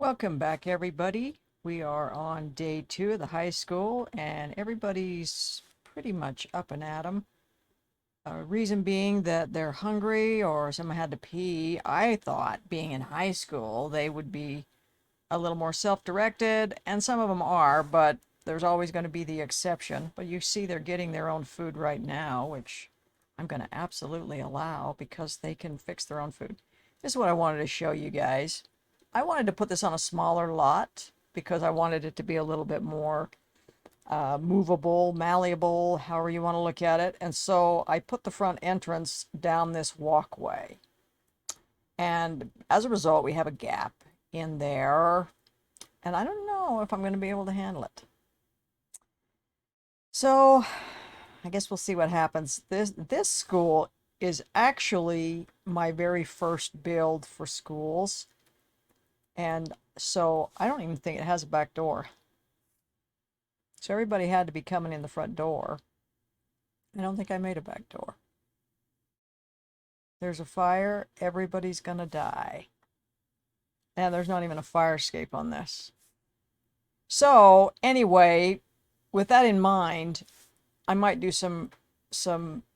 Welcome back, everybody. We are on day 2 of the high school, and everybody's pretty much up and at 'em. Reason being that they're hungry or someone had to pee. I thought, being in high school, they would be a little more self-directed, and some of them are, but there's always going to be the exception. But you see they're getting their own food right now, which I'm going to absolutely allow because they can fix their own food. This is what I wanted to show you guys. I wanted to put this on a smaller lot because I wanted it to be a little bit more movable, malleable, however you want to look at it. And so I put the front entrance down this walkway. And as a result, we have a gap in there. And I don't know if I'm going to be able to handle it. So I guess we'll see what happens. This school is actually my very first build for schools. And so I don't even think it has a back door. So everybody had to be coming in the front door. I don't think I made a back door. There's a fire, everybody's gonna die. And there's not even a fire escape on this. So anyway, with that in mind, I might do some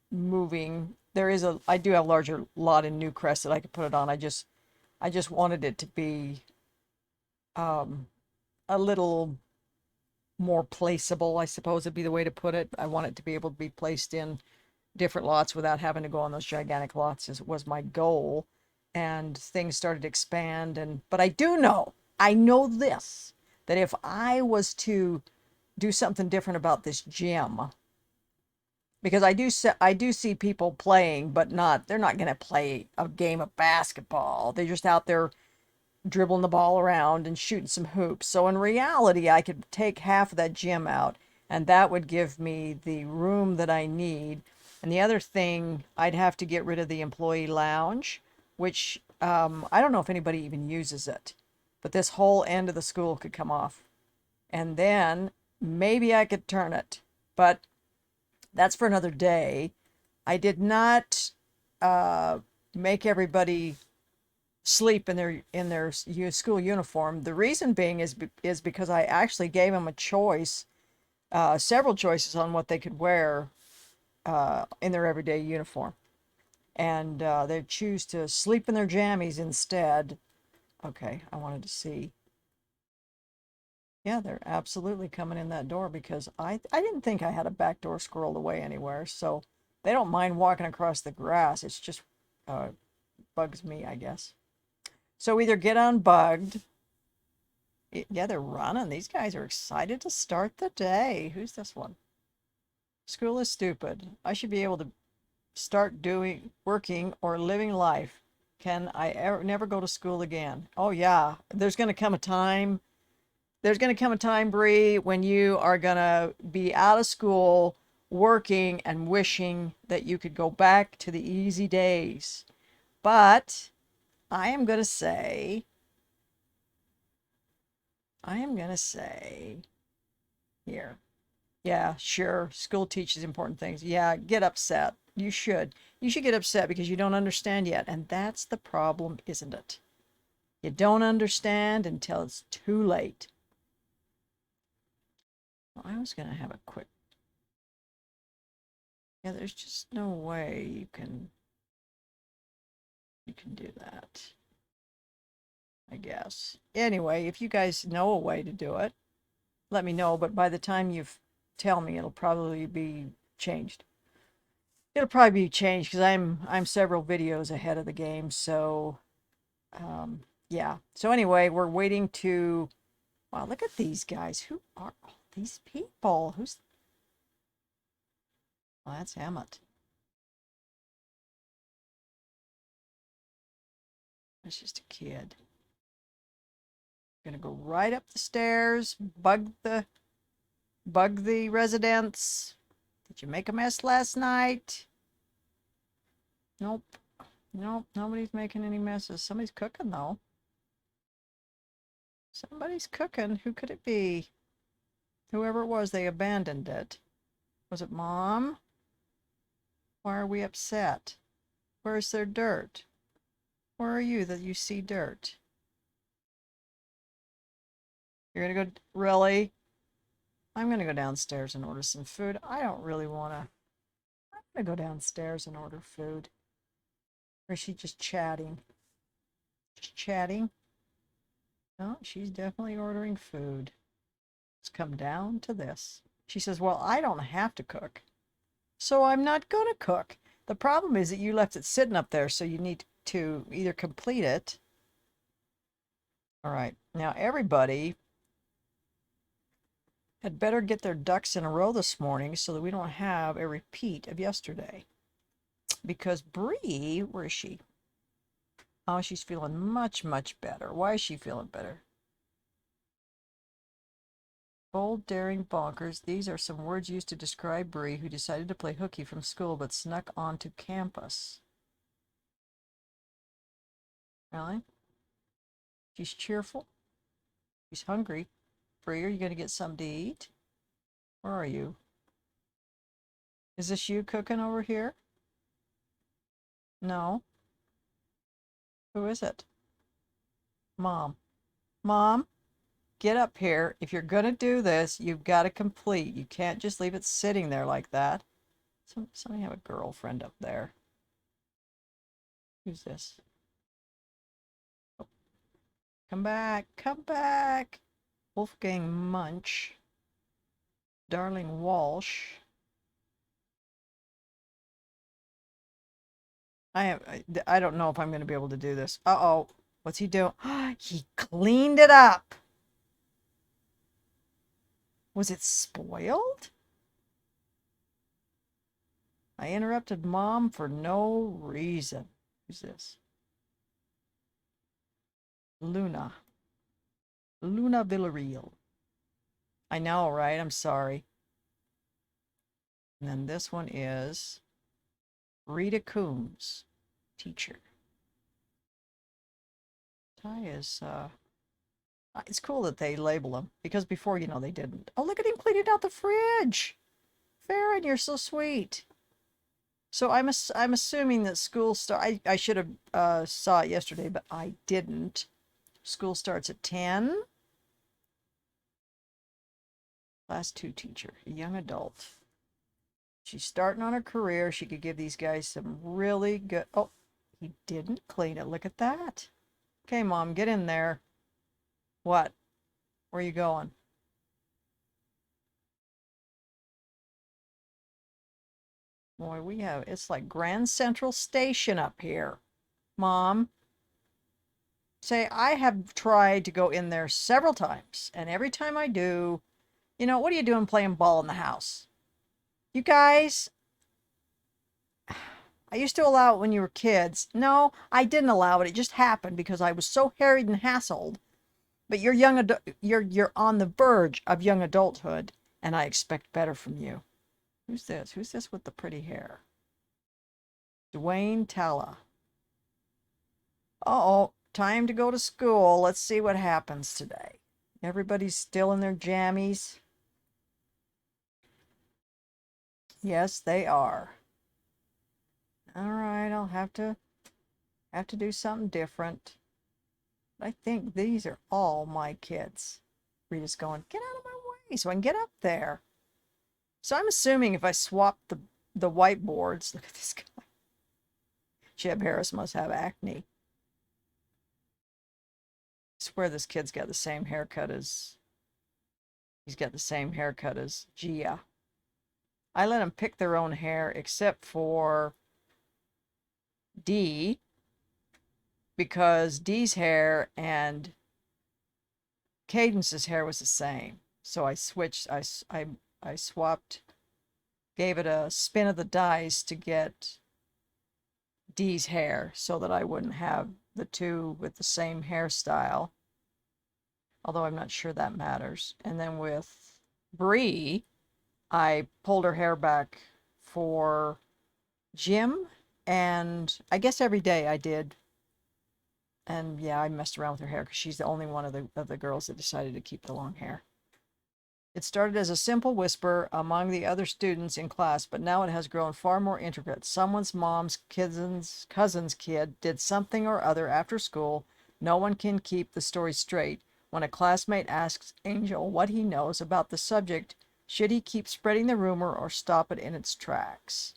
moving. I do have a larger lot in Newcrest that I could put it on. I just wanted it to be a little more placeable, I suppose would be the way to put it. I want it to be able to be placed in different lots without having to go on those gigantic lots was my goal. And things started to expand. But I know this, that if I was to do something different about this gym, because I do see people playing, but they're not going to play a game of basketball. They're just out there dribbling the ball around and shooting some hoops. So in reality, I could take half of that gym out, and that would give me the room that I need. And the other thing, I'd have to get rid of the employee lounge, which I don't know if anybody even uses it. But this whole end of the school could come off. And then maybe I could turn it. But that's for another day. I did not make everybody sleep in their school uniform. The reason being is because I actually gave them a choice, several choices on what they could wear in their everyday uniform, and they choose to sleep in their jammies instead. Okay, I wanted to see. Yeah, they're absolutely coming in that door because I didn't think I had a back door squirreled away anywhere, so they don't mind walking across the grass. It's just bugs me, I guess. So either get unbugged. Yeah, they're running. These guys are excited to start the day. Who's this one? School is stupid. I should be able to start working or living life. Can I never go to school again? Oh yeah, there's going to come a time, Bree, when you are going to be out of school, working and wishing that you could go back to the easy days. But I am going to say, I am going to say here. Yeah, sure. School teaches important things. Yeah, get upset. You should. You should get upset because you don't understand yet. And that's the problem, isn't it? You don't understand until it's too late. Well, I was going to have a quick. Yeah, there's just no way you can do that, I guess. Anyway, if you guys know a way to do it, let me know. But by the time you tell me, it'll probably be changed. It'll probably be changed because I'm several videos ahead of the game. So yeah. So anyway, we're waiting to. Wow, look at these guys. Who are all these people? Well, that's Emmett. That's just a kid. Gonna go right up the stairs, bug the residents. Did you make a mess last night? Nope. Nope, nobody's making any messes. Somebody's cooking though. Somebody's cooking. Who could it be? Whoever it was, they abandoned it. Was it Mom? Why are we upset? Where's their dirt? Where are you that you see dirt? You're gonna go, really? I'm gonna go downstairs and order some food. I don't really wanna. I'm gonna go downstairs and order food. Or is she just chatting? Just chatting? No, she's definitely ordering food. It's come down to this. She says, well, I don't have to cook, so I'm not gonna cook. The problem is that you left it sitting up there, so you need to either complete it. All right, now everybody had better get their ducks in a row this morning so that we don't have a repeat of yesterday. Because Bree, where is she? Oh, she's feeling much, much better. Why is she feeling better? Bold, daring, bonkers. These are some words used to describe Bree, who decided to play hooky from school but snuck onto campus. Really? She's cheerful. She's hungry. Bree, are you going to get something to eat? Where are you? Is this you cooking over here? No. Who is it? Mom. Mom, get up here. If you're going to do this, you've got to complete. You can't just leave it sitting there like that. Somebody have a girlfriend up there. Who's this? Oh, come back. Come back. Wolfgang Munch. Darling Walsh. I don't know if I'm going to be able to do this. Uh-oh. What's he doing? He cleaned it up. Was it spoiled? I interrupted Mom for no reason. Who's this? Luna. Luna Villarreal. I know, right? I'm sorry. And then this one is Rita Coombs, teacher. Ty is, it's cool that they label them, because before, they didn't. Oh, look at him cleaning out the fridge. Farron, you're so sweet. So I'm assuming that school I should have saw it yesterday, but I didn't. School starts at 10. Class 2 teacher, a young adult. She's starting on her career. She could give these guys some really good... Oh, he didn't clean it. Look at that. Okay, Mom, get in there. What? Where are you going? Boy, it's like Grand Central Station up here. Mom, say, I have tried to go in there several times, and every time I do, what are you doing playing ball in the house? You guys, I used to allow it when you were kids. No, I didn't allow it. It just happened because I was so harried and hassled. But you're on the verge of young adulthood, and I expect better from you. Who's this? Who's this with the pretty hair? Dwayne Talla. Uh-oh, time to go to school. Let's see what happens today. Everybody's still in their jammies. Yes, they are. All right, I'll have to do something different. I think these are all my kids. Rita's going, get out of my way so I can get up there. So I'm assuming if I swap the whiteboards, look at this guy. Jeb Harris must have acne. I swear this kid's got the same haircut as, he's got the same haircut as Gia. I let them pick their own hair except for D, because Dee's hair and Cadence's hair was the same. So I switched, I swapped, gave it a spin of the dice to get Dee's hair so that I wouldn't have the two with the same hairstyle. Although I'm not sure that matters. And then with Bree, I pulled her hair back for Jim, and I guess every day I did. And yeah, I messed around with her hair because she's the only one of the girls that decided to keep the long hair. It started as a simple whisper among the other students in class, but now it has grown far more intricate. Someone's mom's cousin's kid did something or other after school. No one can keep the story straight. When a classmate asks Angel what he knows about the subject, should he keep spreading the rumor or stop it in its tracks?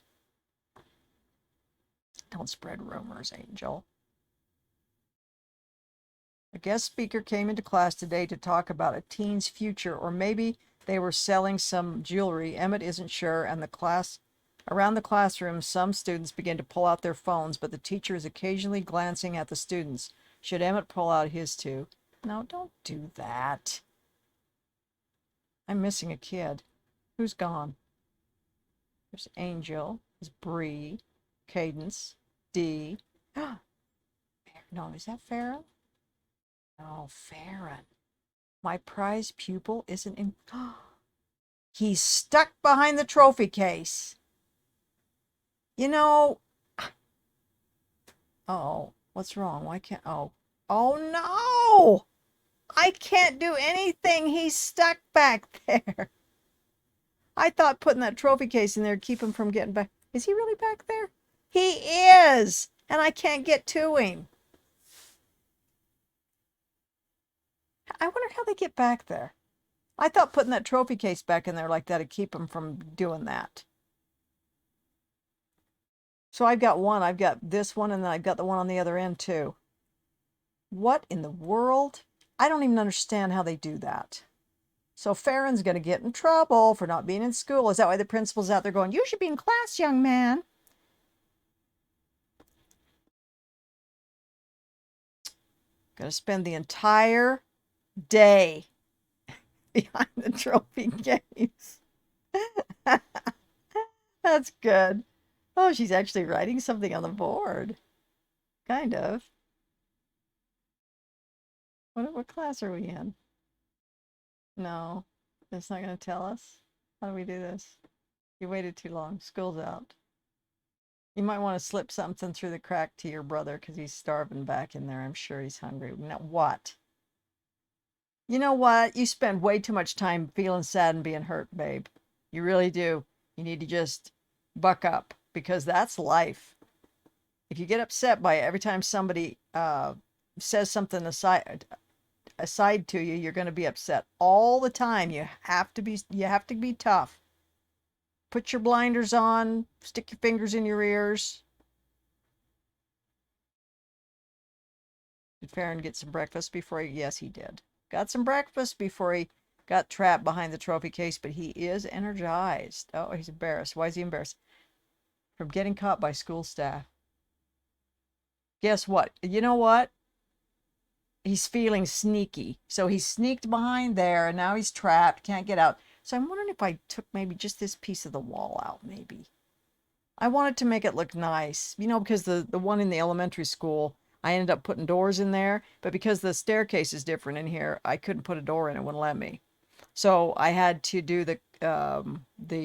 Don't spread rumors, Angel. A guest speaker came into class today to talk about a teen's future, or maybe they were selling some jewelry. Emmett isn't sure, and around the classroom, some students begin to pull out their phones, but the teacher is occasionally glancing at the students. Should Emmett pull out his too? No, don't do that. I'm missing a kid. Who's gone? There's Angel. There's Bree. Cadence. Dee. No, is that Farron? No, Farron. My prize pupil isn't in. He's stuck behind the trophy case. You know. Oh, what's wrong? Why can't. Oh. Oh no! I can't do anything. He's stuck back there. I thought putting that trophy case in there would keep him from getting back. Is he really back there? He is! And I can't get to him. I wonder how they get back there. I thought putting that trophy case back in there like that would keep him from doing that. So I've got one. I've got this one, and then I've got the one on the other end, too. What in the world? I don't even understand how they do that. So Farron's going to get in trouble for not being in school. Is that why the principal's out there going, you should be in class, young man? Going to spend the entire day behind the trophy case. That's good. Oh, she's actually writing something on the board. Kind of. What class are we in? No, it's not going to tell us. How do we do this? You waited too long. School's out. You might want to slip something through the crack to your brother because he's starving back in there. I'm sure he's hungry. Now, what? You know what? You spend way too much time feeling sad and being hurt, babe. You really do. You need to just buck up because that's life. If you get upset by it every time somebody says something aside to you, you're going to be upset all the time. You have to be tough. Put your blinders on, stick your fingers in your ears. Did Farron get some breakfast before he? Yes, he did. Got some breakfast before he got trapped behind the trophy case, but he is energized. Oh, he's embarrassed. Why is he embarrassed? From getting caught by school staff. Guess what? You know what? He's feeling sneaky. So he sneaked behind there, and now he's trapped, can't get out. So I'm wondering if I took maybe just this piece of the wall out, maybe. I wanted to make it look nice, because the one in the elementary school, I ended up putting doors in there, but because the staircase is different in here, I couldn't put a door in, it wouldn't let me. So I had to do the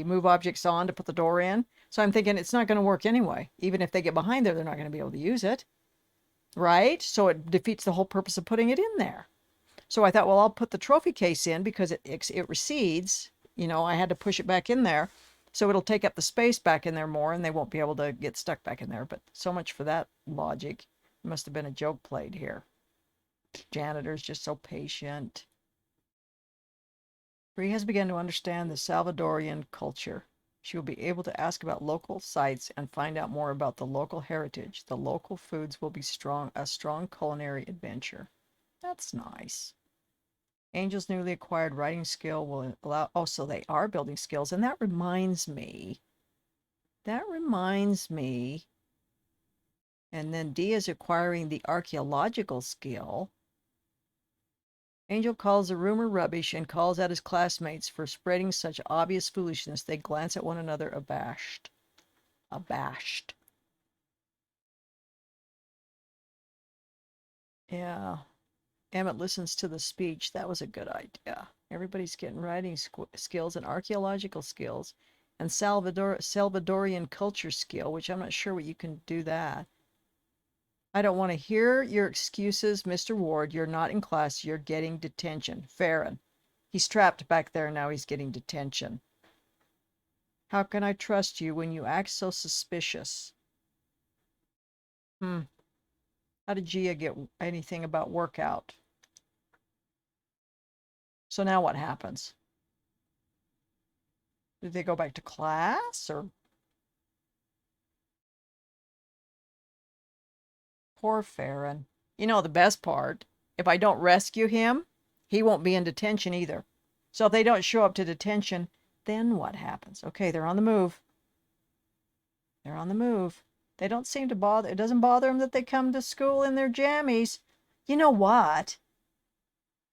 move objects on to put the door in. So I'm thinking it's not going to work anyway. Even if they get behind there, they're not going to be able to use it. Right? So it defeats the whole purpose of putting it in there. So I thought, well, I'll put the trophy case in because it recedes. I had to push it back in there. So it'll take up the space back in there more and they won't be able to get stuck back in there. But so much for that logic. It must have been a joke played here. Janitor's just so patient. Bree has begun to understand the Salvadorian culture. She will be able to ask about local sites and find out more about the local heritage. The local foods will be a strong culinary adventure. That's nice. Angel's newly acquired writing skill will allow... Oh, so they are building skills. And that reminds me. And then D is acquiring the archaeological skill. Angel calls the rumor rubbish and calls out his classmates for spreading such obvious foolishness. They glance at one another abashed. Abashed. Yeah. Emmett listens to the speech. That was a good idea. Everybody's getting writing skills and archaeological skills and Salvadorian culture skill, which I'm not sure what you can do that. I don't want to hear your excuses, Mr. Ward. You're not in class. You're getting detention. Farron. He's trapped back there. Now he's getting detention. How can I trust you when you act so suspicious? How did Gia get anything about workout? So now what happens? Do they go back to class or? Poor Farron. You know the best part? If I don't rescue him, he won't be in detention either. So if they don't show up to detention, then what happens? Okay, they're on the move. They're on the move. They don't seem to bother. It doesn't bother them that they come to school in their jammies. You know what?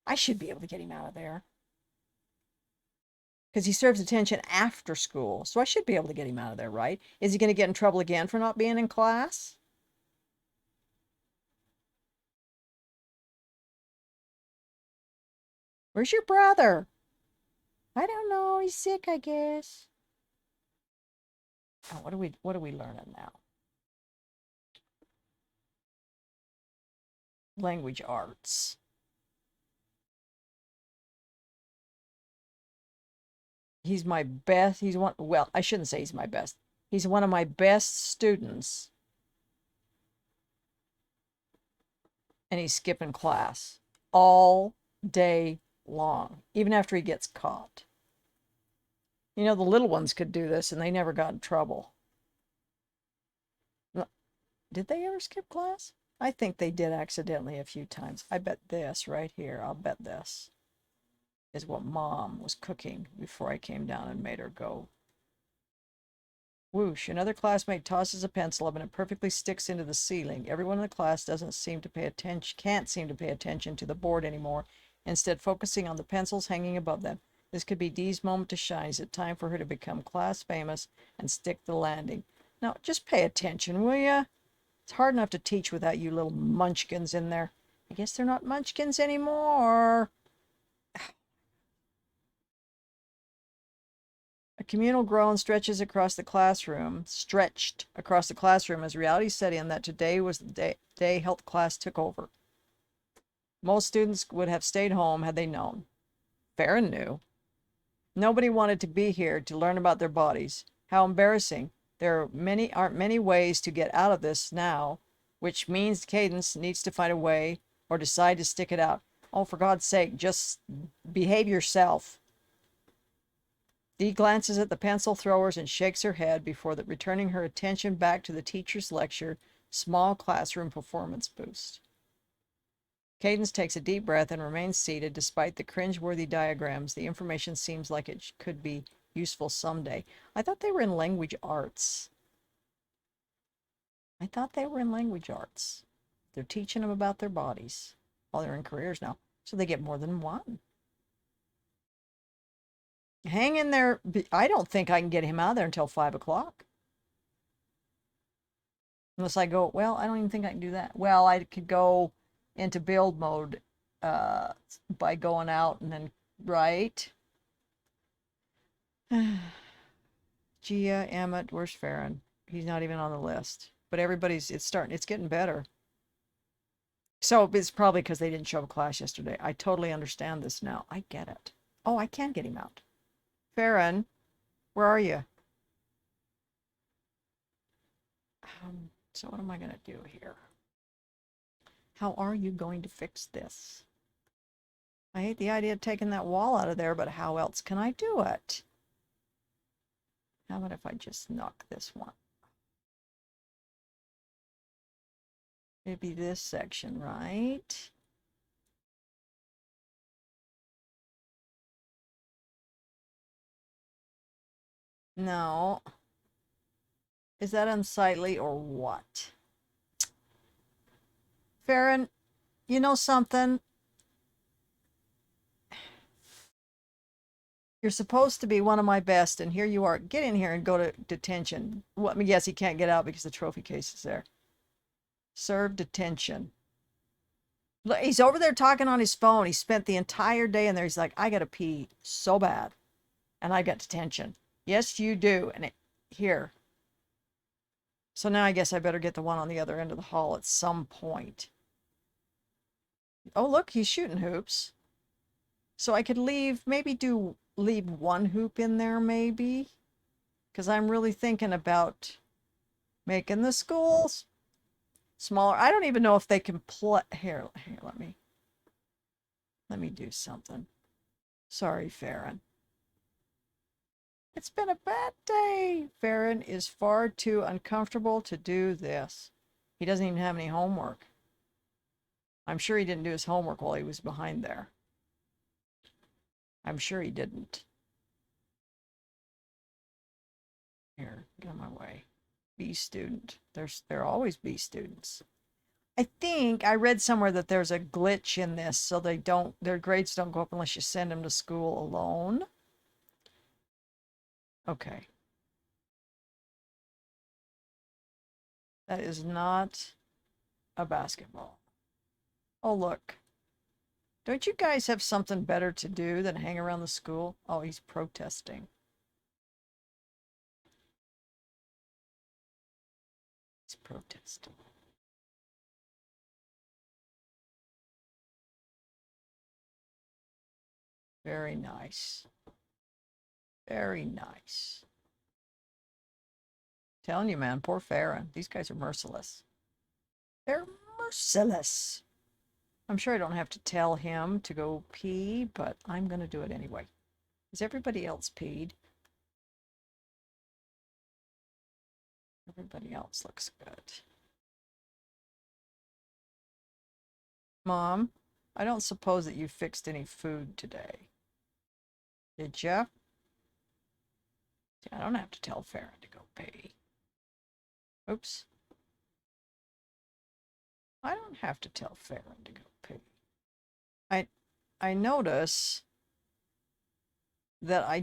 I should be able to get him out of there. Because he serves detention after school. So I should be able to get him out of there, right? Is he going to get in trouble again for not being in class? Where's your brother? I don't know. He's sick, I guess. Oh, what are we learning now? Language arts. He's my best. He's one, well, I shouldn't say he's my best. He's one of my best students. And he's skipping class all day long, even after he gets caught. You know, the little ones could do this and they never got in trouble. Did they ever skip class? I think they did accidentally a few times. I bet this right here, I'll bet this is what Mom was cooking before I came down and made her go. Whoosh, another classmate tosses a pencil up and it perfectly sticks into the ceiling. Everyone in the class can't seem to pay attention to the board anymore, instead focusing on the pencils hanging above them. This could be Dee's moment to shine. Is it time for her to become class famous and stick the landing? Now, just pay attention, will ya? It's hard enough to teach without you little munchkins in there. I guess they're not munchkins anymore. A communal groan stretched across the classroom as reality set in that today was the day health class took over. Most students would have stayed home had they known. Farron knew. Nobody wanted to be here to learn about their bodies. How embarrassing. There aren't many ways to get out of this now, which means Cadence needs to find a way or decide to stick it out. Oh, for God's sake, just behave yourself. Dee glances at the pencil throwers and shakes her head before returning her attention back to the teacher's lecture, small classroom performance boost. Cadence takes a deep breath and remains seated despite the cringe-worthy diagrams. The information seems like it could be useful someday. I thought they were in language arts. They're teaching them about their bodies. Well, they're in careers now, so they get more than one. Hang in there. I don't think I can get him out of there until 5 o'clock. Unless I go, well, I don't even think I can do that. Well, I could go into build mode by going out and then, right? Gia, Emmett, where's Farron? He's not even on the list. But it's getting better. So it's probably because they didn't show up class yesterday. I totally understand this now. I get it. Oh, I can get him out. Farron, where are you? So what am I going to do here? How are you going to fix this? I hate the idea of taking that wall out of there, but how else can I do it? How about if I just knock this one? It'd be this section, right? No. Is that unsightly or what? Farron, you know something? You're supposed to be one of my best, and here you are. Get in here and go to detention. Well, I mean, yes, he can't get out because the trophy case is there. Serve detention. Look, he's over there talking on his phone. He spent the entire day in there. He's like, I gotta pee so bad, and I got detention. Yes, you do. And here. So now I guess I better get the one on the other end of the hall at some point. Oh, look, he's shooting hoops. So I could leave one hoop in there maybe. Because I'm really thinking about making the schools smaller. I don't even know if they can play. Here, let me do something. Sorry, Farron. It's been a bad day. Farron is far too uncomfortable to do this. He doesn't even have any homework. I'm sure he didn't do his homework while he was behind there. I'm sure he didn't. Here, get out of my way. B student. There always B students. I think I read somewhere that there's a glitch in this, so their grades don't go up unless you send them to school alone. Okay. That is not a basketball. Oh, look. Don't you guys have something better to do than hang around the school? Oh, he's protesting. He's protesting. Very nice. Very nice. Telling you, man, poor Farron. These guys are merciless. They're merciless. I'm sure I don't have to tell him to go pee, but I'm going to do it anyway. Is everybody else peed? Everybody else looks good. Mom, I don't suppose that you fixed any food today. Did ya? I don't have to tell Farron to go pee. Oops. I don't have to tell Farron to go pee. I notice that I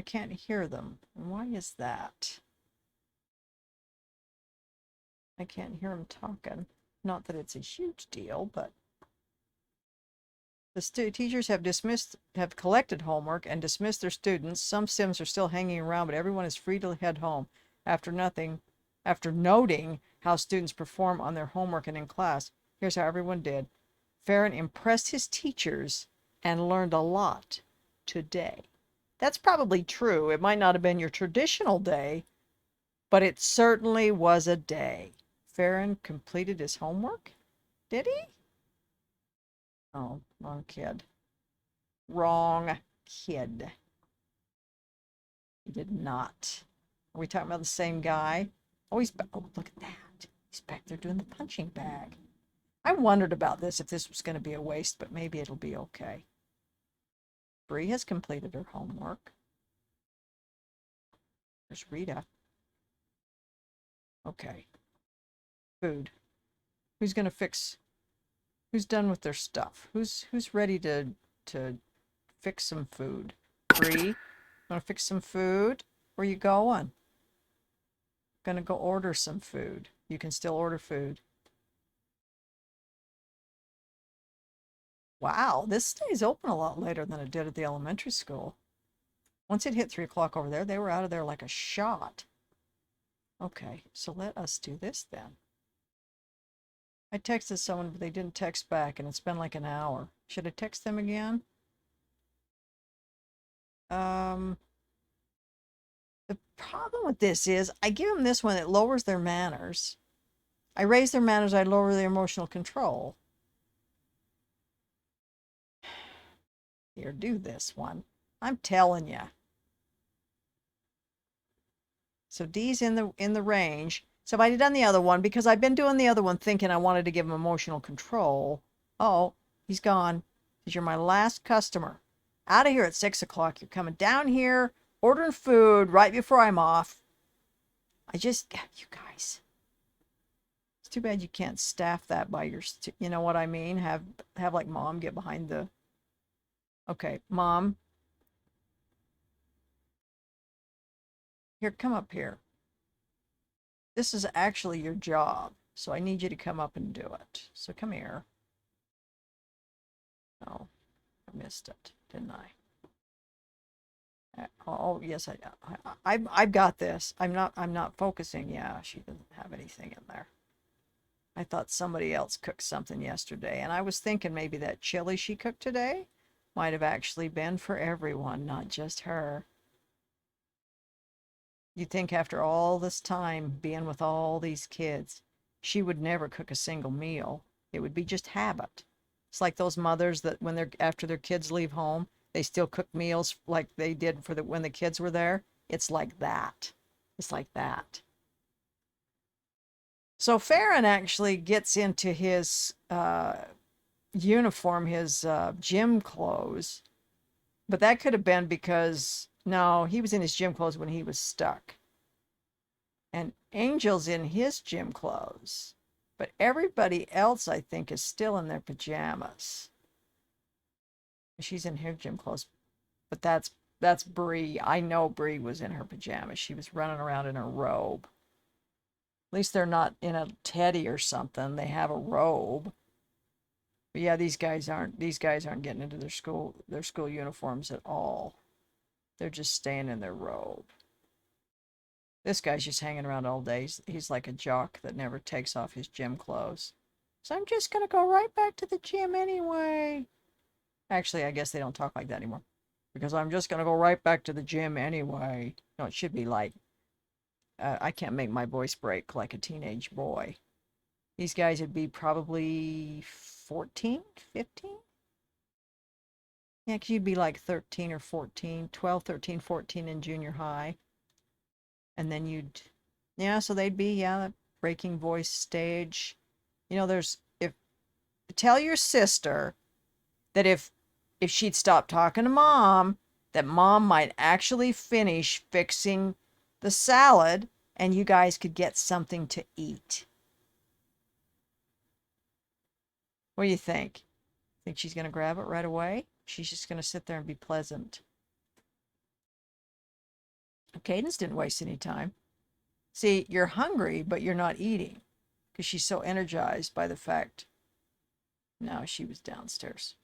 can't hear them. Why is that? I can't hear them talking. Not that it's a huge deal, but the teachers have collected homework and dismissed their students. Some Sims are still hanging around, but everyone is free to head home after noting how students perform on their homework and in class. Here's how everyone did. Farron impressed his teachers and learned a lot today. That's probably true. It might not have been your traditional day, but it certainly was a day. Farron completed his homework? Did he? Oh, wrong kid. Wrong kid. He did not. Are we talking about the same guy? Oh, look at that. He's back there doing the punching bag. I wondered about this, if this was going to be a waste, but maybe it'll be okay. Bree has completed her homework. There's Rita. Okay. Food. Who's going to fix? Who's done with their stuff? Who's ready to fix some food? Bree, want to fix some food? Where you going? Gonna go order some food. You can still order food. Wow, this stays open a lot later than it did at the elementary school. Once it hit 3 o'clock over there, they were out of there like a shot. Okay, so let us do this then. I texted someone, but they didn't text back, and it's been like an hour. Should I text them again? The problem with this is I give them this one, it lowers their manners. I raise their manners, I lower their emotional control. Here, do this one. I'm telling you. So D's in the range. So if I had done the other one, because I've been doing the other one thinking I wanted to give him emotional control. Oh, he's gone. Because you're my last customer. Out of here at 6 o'clock. You're coming down here, ordering food right before I'm off. You guys. It's too bad you can't staff that by you know what I mean? Have like mom get behind the. Okay, mom. Here, come up here. This is actually your job, so I need you to come up and do it. So come here. Oh, I missed it, didn't I? Oh yes, I've got this. I'm not focusing. Yeah, she doesn't have anything in there. I thought somebody else cooked something yesterday, and I was thinking maybe that chili she cooked today might have actually been for everyone, not just her. You'd think after all this time being with all these kids, she would never cook a single meal. It would be just habit. It's like those mothers that after their kids leave home, They still cook meals like they did for the when the kids were there. It's like that. It's like that. So Farron actually gets into his uniform, his gym clothes, but that could have been because no, he was in his gym clothes when he was stuck. And Angel's in his gym clothes. But everybody else, I think, is still in their pajamas. She's in her gym clothes, but that's Bree. I know Bree was in her pajamas. She was running around in her robe. At least they're not in a teddy or something. They have a robe. But yeah, these guys aren't getting into their school uniforms at all. They're just staying in their robe. This guy's just hanging around all day. He's like a jock that never takes off his gym clothes. So I'm just gonna go right back to the gym anyway. Actually, I guess they don't talk like that anymore. Because I'm just gonna go right back to the gym anyway. No, it should be like, I can't make my voice break like a teenage boy. These guys would be probably 14, 15? Yeah, because you'd be like 13 or 14, 12, 13, 14 in junior high. And then yeah, so they'd be, yeah, that breaking voice stage. You know, tell your sister that if she'd stop talking to mom, that mom might actually finish fixing the salad and you guys could get something to eat. What do you think? Think she's going to grab it right away? She's just going to sit there and be pleasant. Cadence didn't waste any time. See, you're hungry, but you're not eating because she's so energized by the fact. No, she was downstairs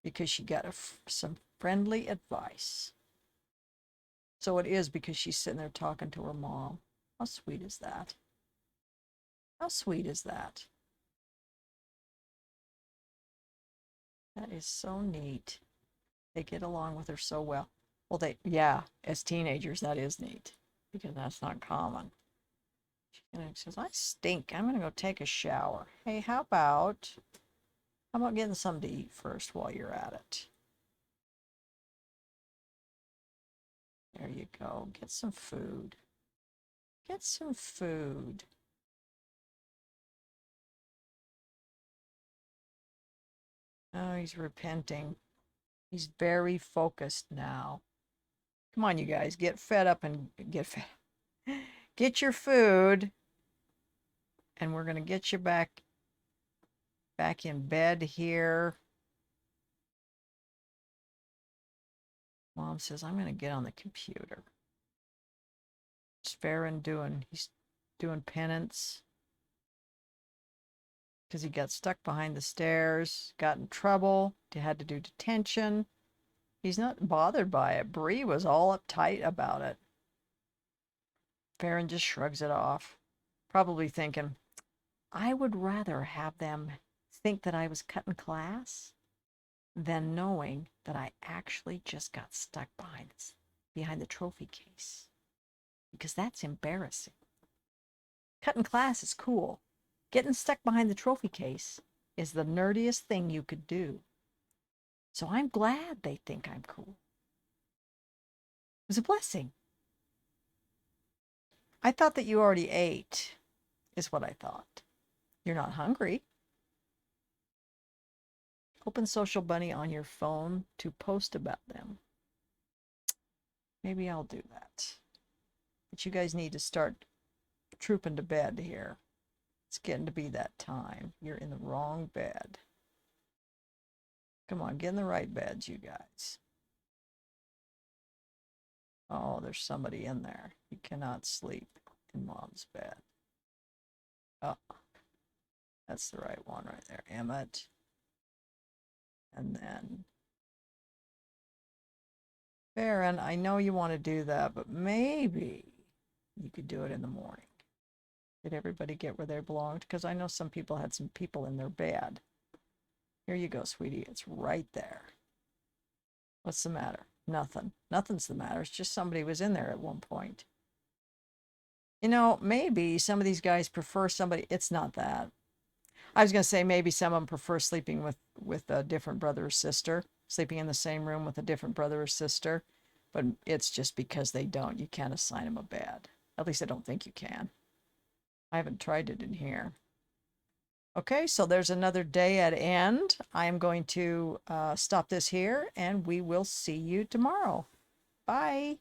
because she got some friendly advice. So it is because she's sitting there talking to her mom. How sweet is that? How sweet is that? That is so neat. They get along with her so well. Well, yeah, as teenagers, that is neat because that's not common. She says, I stink. I'm going to go take a shower. Hey, how about getting something to eat first while you're at it? There you go. Get some food. Get some food. Oh, he's repenting. He's very focused now. Come on, you guys. Get fed up and get fed. Get your food. And we're going to get you back in bed here. Mom says, I'm going to get on the computer. What's Farron doing? He's doing penance because he got stuck behind the stairs, got in trouble, had to do detention. He's not bothered by it. Bree was all uptight about it. Farron just shrugs it off, probably thinking, I would rather have them think that I was cutting class than knowing that I actually just got stuck behind the trophy case. Because that's embarrassing. Cutting class is cool. Getting stuck behind the trophy case is the nerdiest thing you could do. So I'm glad they think I'm cool. It was a blessing. I thought that you already ate, is what I thought. You're not hungry. Open Social Bunny on your phone to post about them. Maybe I'll do that. But you guys need to start trooping to bed here. It's getting to be that time. You're in the wrong bed. Come on, get in the right beds, you guys. Oh, there's somebody in there. You cannot sleep in mom's bed. Oh, that's the right one right there. Emmett. And then Farron, I know you want to do that, but maybe you could do it in the morning. Did everybody get where they belonged? Because I know some people had some people in their bed. Here you go, sweetie. It's right there. What's the matter? Nothing. Nothing's the matter. It's just somebody was in there at one point. You know, maybe some of these guys prefer somebody. It's not that. I was going to say maybe some of them prefer sleeping with a different brother or sister. sleeping in the same room with a different brother or sister, but it's just because they don't. You can't assign them a bed. At least I don't think you can. I haven't tried it in here. Okay, so there's another day at end. I am going to stop this here, and we will see you tomorrow. Bye.